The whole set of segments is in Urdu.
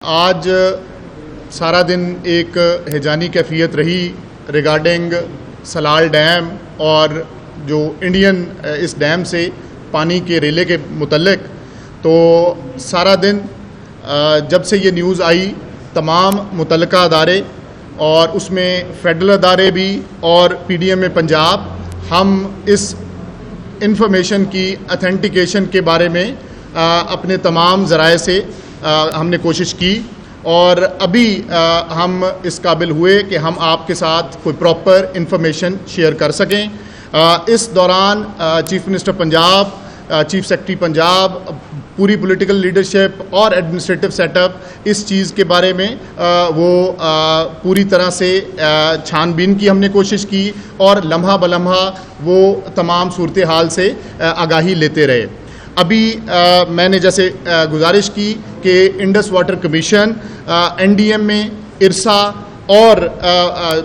آج سارا دن ایک ہیجانی کیفیت رہی ریگارڈنگ سلال ڈیم اور جو انڈین اس ڈیم سے پانی کے ریلے کے متعلق. تو سارا دن جب سے یہ نیوز آئی تمام متعلقہ ادارے اور اس میں فیڈرل ادارے بھی اور PDMA پنجاب ہم اس انفارمیشن کی اتھینٹیکیشن کے بارے میں اپنے تمام ذرائع سے ہم نے کوشش کی اور ابھی ہم اس قابل ہوئے کہ ہم آپ کے ساتھ کوئی پراپر انفارمیشن شیئر کر سکیں. اس دوران chief minister Punjab, chief secretary Punjab, پوری پولیٹیکل لیڈرشپ اور ایڈمنسٹریٹو سیٹ اپ اس چیز کے بارے میں وہ پوری طرح سے چھان بین کی ہم نے کوشش کی اور لمحہ بلمحہ وہ تمام صورتحال سے آگاہی لیتے رہے. ابھی میں نے جیسے گزارش کی کہ Indus water commission, NDMA، IRSA اور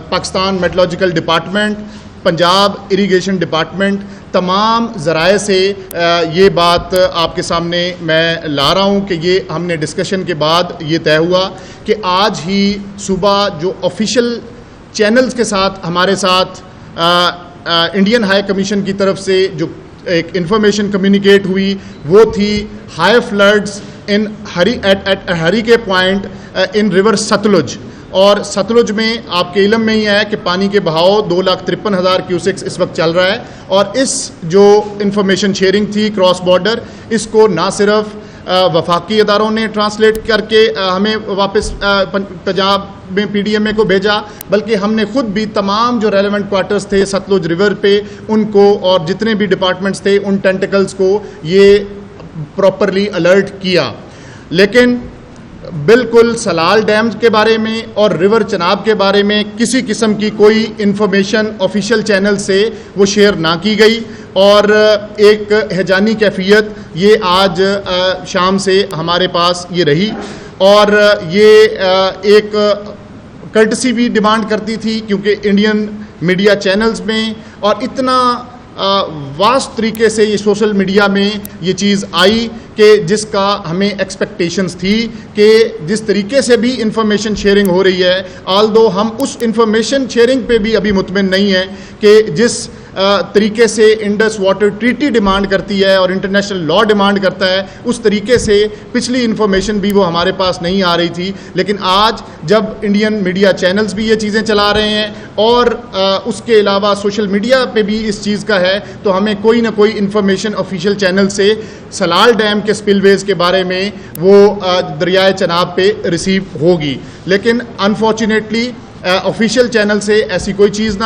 Pakistan meteorological department, Punjab irrigation department, تمام ذرائع سے یہ بات آپ کے سامنے میں لا رہا ہوں کہ یہ ہم نے ڈسکشن کے بعد یہ طے ہوا کہ آج ہی صبح جو آفیشیل چینلز کے ساتھ ہمارے ساتھ انڈین ہائی کمیشن کی طرف سے جو ایک انفارمیشن کمیونیکیٹ ہوئی وہ تھی high floods in Harike point in river Sutlej. اور ستلج میں آپ کے علم میں ہی ہے کہ پانی کے بہاؤ 2,53,000 کیوسکس اس وقت چل رہا ہے اور اس جو انفارمیشن شیئرنگ تھی کراس بارڈر اس کو نہ صرف وفاقی اداروں نے ٹرانسلیٹ کر کے ہمیں واپس پنجاب میں PDMA کو بھیجا بلکہ ہم نے خود بھی تمام جو ریلیونٹ کوارٹرز تھے ستلج ریور پہ ان کو اور جتنے بھی ڈپارٹمنٹس تھے ان ٹینٹیکلز کو یہ پراپرلی الرٹ کیا. لیکن بالکل سلال ڈیم کے بارے میں اور ریور چناب کے بارے میں کسی قسم کی کوئی انفارمیشن آفیشیل چینل سے وہ شیئر نہ کی گئی اور ایک ہیجانی کیفیت یہ آج شام سے ہمارے پاس یہ رہی اور یہ ایک کرٹسی بھی ڈیمانڈ کرتی تھی کیونکہ انڈین میڈیا چینلز میں اور اتنا واسٹ طریقے سے یہ سوشل میڈیا میں یہ چیز آئی کہ جس کا ہمیں ایکسپیکٹیشنز تھی کہ جس طریقے سے بھی انفارمیشن شیئرنگ ہو رہی ہے آلدو ہم اس انفارمیشن شیئرنگ پہ بھی ابھی مطمئن نہیں ہیں کہ جس طریقے سے انڈس واٹر ٹریٹی ڈیمانڈ کرتی ہے اور انٹرنیشنل لاء ڈیمانڈ کرتا ہے اس طریقے سے پچھلی انفارمیشن بھی وہ ہمارے پاس نہیں آ رہی تھی. لیکن آج جب انڈین میڈیا چینلز بھی یہ چیزیں چلا رہے ہیں اور اس کے علاوہ سوشل میڈیا پہ بھی اس چیز کا ہے تو ہمیں کوئی نہ کوئی انفارمیشن آفیشیل چینل سے سلال ڈیم کے سپل ویز کے بارے میں وہ دریائے چناب پہ ریسیو ہوگی. لیکن انفارچونیٹلی آفیشیل چینل سے ایسی کوئی چیز نہ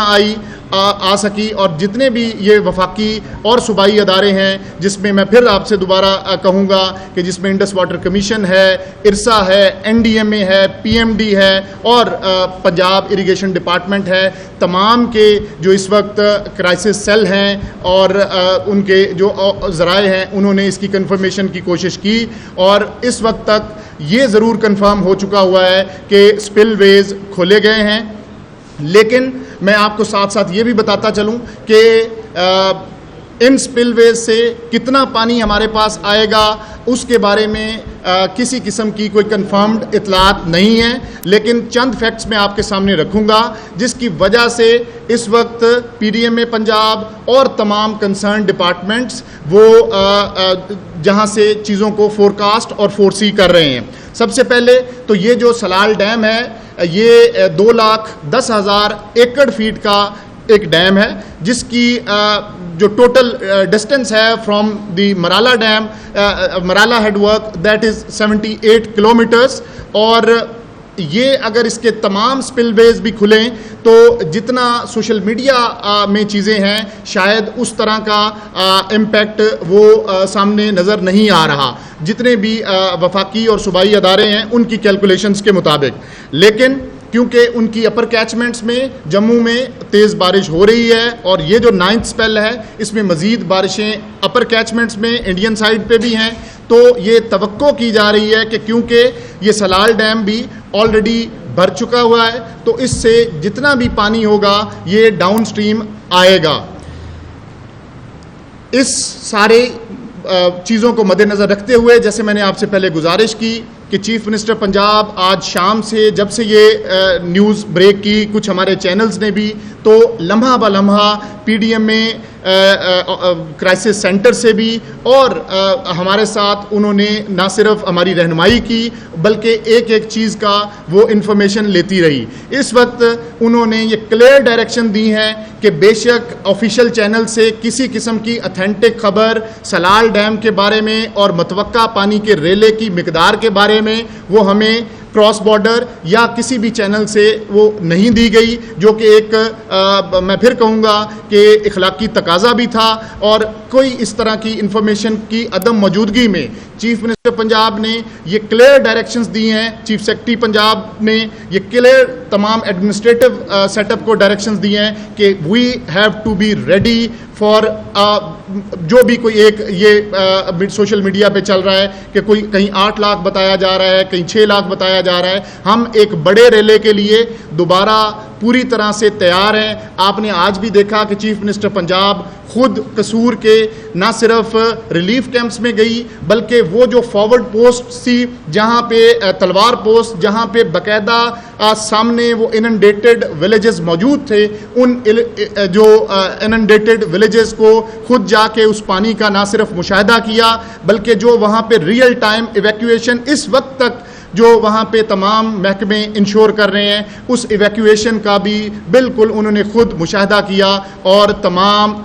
آ سکی اور جتنے بھی یہ وفاقی اور صوبائی ادارے ہیں جس میں میں پھر آپ سے دوبارہ کہوں گا کہ جس میں انڈس واٹر کمیشن ہے، ارسا ہے، NDMA ہے، PMD ہے اور پنجاب اریگیشن ڈپارٹمنٹ ہے، تمام کے جو اس وقت کرائسس سیل ہیں اور ان کے جو ذرائع ہیں انہوں نے اس کی کنفرمیشن کی کوشش کی اور اس وقت تک یہ ضرور کنفرم ہو چکا ہوا ہے کہ سپل ویز کھولے گئے ہیں. لیکن میں آپ کو ساتھ ساتھ یہ بھی بتاتا چلوں کہ ان سپل ویز سے کتنا پانی ہمارے پاس آئے گا اس کے بارے میں کسی قسم کی کوئی کنفرمڈ اطلاعات نہیں ہیں. لیکن چند فیکٹس میں آپ کے سامنے رکھوں گا جس کی وجہ سے اس وقت PDMA پنجاب اور تمام کنسرن ڈپارٹمنٹس وہ جہاں سے چیزوں کو فورکاسٹ اور فورسی کر رہے ہیں. سب سے پہلے تو یہ جو سلال ڈیم ہے یہ 2,10,000 ایکڑ فیٹ کا ایک ڈیم ہے جس کی جو ٹوٹل ڈسٹینس ہے from the Marala dam Marala head work that is 78 kilometres اور یہ اگر اس کے تمام سپل ویز بھی کھلیں تو جتنا سوشل میڈیا میں چیزیں ہیں شاید اس طرح کا امپیکٹ وہ سامنے نظر نہیں آ رہا جتنے بھی وفاقی اور صوبائی ادارے ہیں ان کی کیلکولیشنز کے مطابق. لیکن کیونکہ ان کی اپر کیچمنٹس میں جموں میں تیز بارش ہو رہی ہے اور یہ جو 9th سپیل ہے اس میں مزید بارشیں اپر کیچمنٹس میں انڈین سائڈ پہ بھی ہیں تو یہ توقع کی جا رہی ہے کہ کیونکہ یہ سلال ڈیم بھی آلریڈی بھر چکا ہوا ہے تو اس سے جتنا بھی پانی ہوگا یہ ڈاؤن سٹریم آئے گا. اس سارے چیزوں کو مد نظر رکھتے ہوئے جیسے میں نے آپ سے پہلے گزارش کی کہ چیف منسٹر پنجاب آج شام سے جب سے یہ نیوز بریک کی کچھ ہمارے چینلز نے بھی، تو لمحہ بہ لمحہ پی ڈی ایم میں کرائسس سینٹر سے بھی اور ہمارے ساتھ انہوں نے نہ صرف ہماری رہنمائی کی بلکہ ایک ایک چیز کا وہ انفارمیشن لیتی رہی۔ اس وقت انہوں نے یہ کلیئر ڈائریکشن دی ہیں کہ بے شک آفیشیل چینل سے کسی قسم کی اتھینٹک خبر سلال ڈیم کے بارے میں اور متوقع پانی کے ریلے کی مقدار کے بارے میں وہ ہمیں کراس بارڈر یا کسی بھی چینل سے وہ نہیں دی گئی، جو کہ ایک میں پھر کہوں گا کہ اخلاقی تقاضا بھی تھا، اور کوئی اس طرح کی انفارمیشن کی عدم موجودگی میں چیف منسٹر پنجاب نے یہ کلیئر ڈائریکشنز دی ہیں، چیف سیکرٹری پنجاب نے یہ کلیئر تمام ایڈمنسٹریٹو سیٹ اپ کو ڈائریکشنز دی ہیں کہ we have to be ready for جو بھی کوئی ایک یہ سوشل میڈیا پہ چل رہا ہے کہ کوئی کہیں 8 لاکھ بتایا جا رہا ہے، کہیں 6 لاکھ بتایا جا رہا ہے، ہم ایک بڑے ریلے کے لیے دوبارہ پوری طرح سے تیار ہیں۔ آپ نے آج بھی دیکھا کہ چیف منسٹر پنجاب خود قصور کے نہ صرف ریلیف کیمپس میں گئی بلکہ وہ جو فارورڈ پوسٹ تھی جہاں پہ تلوار پوسٹ جہاں پہ باقاعدہ سامنے وہ اننڈیٹڈ ولیجز موجود تھے، ان جو اننڈیٹڈ ولیجز کو خود جا کے اس پانی کا نہ صرف مشاہدہ کیا بلکہ جو وہاں پہ ریئل ٹائم ایویکویشن اس وقت تک جو وہاں پہ تمام محکمے انشور کر رہے ہیں اس ایویکویشن کا بھی بالکل انہوں نے خود مشاہدہ کیا، اور تمام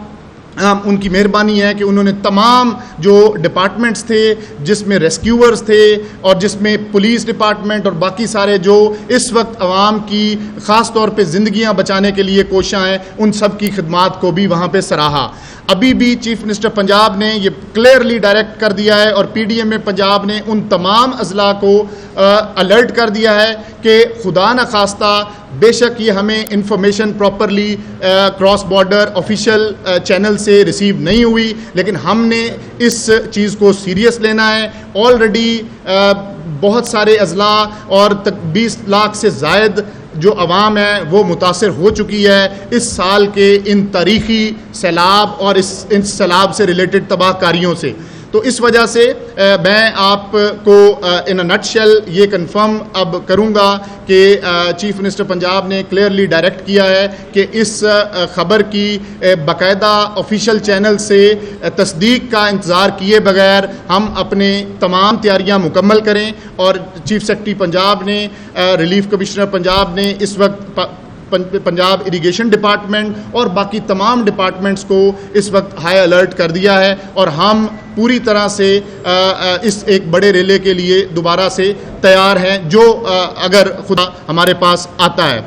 ان کی مہربانی ہے کہ انہوں نے تمام جو ڈپارٹمنٹس تھے جس میں ریسکیورز تھے اور جس میں پولیس ڈپارٹمنٹ اور باقی سارے جو اس وقت عوام کی خاص طور پہ زندگیاں بچانے کے لیے کوشاں ہیں، ان سب کی خدمات کو بھی وہاں پہ سراہا۔ ابھی بھی چیف منسٹر پنجاب نے یہ کلیئرلی ڈائریکٹ کر دیا ہے اور پی ڈی ایم میں پنجاب نے ان تمام اضلاع کو الرٹ کر دیا ہے کہ خدا نخواستہ بے شک یہ ہمیں information properly cross border official channel سے ریسیو نہیں ہوئی، لیکن ہم نے اس چیز کو سیریس لینا ہے۔ آلریڈی بہت سارے اضلاع اور 20 لاکھ سے زائد جو عوام ہے وہ متاثر ہو چکی ہے اس سال کے ان تاریخی سیلاب اور ان سیلاب سے ریلیٹڈ تباہ کاریوں سے۔ تو اس وجہ سے میں آپ کو ان اے نٹ شیل یہ کنفرم اب کروں گا کہ چیف منسٹر پنجاب نے کلیئرلی ڈائریکٹ کیا ہے کہ اس خبر کی باقاعدہ آفیشیل چینل سے تصدیق کا انتظار کیے بغیر ہم اپنے تمام تیاریاں مکمل کریں، اور چیف سیکرٹری پنجاب نے ریلیف کمشنر پنجاب نے اس وقت پنجاب اریگیشن ڈپارٹمنٹ اور باقی تمام ڈپارٹمنٹس کو اس وقت ہائی الرٹ کر دیا ہے، اور ہم پوری طرح سے اس ایک بڑے ریلے کے لیے دوبارہ سے تیار ہیں جو اگر خدا ہمارے پاس آتا ہے۔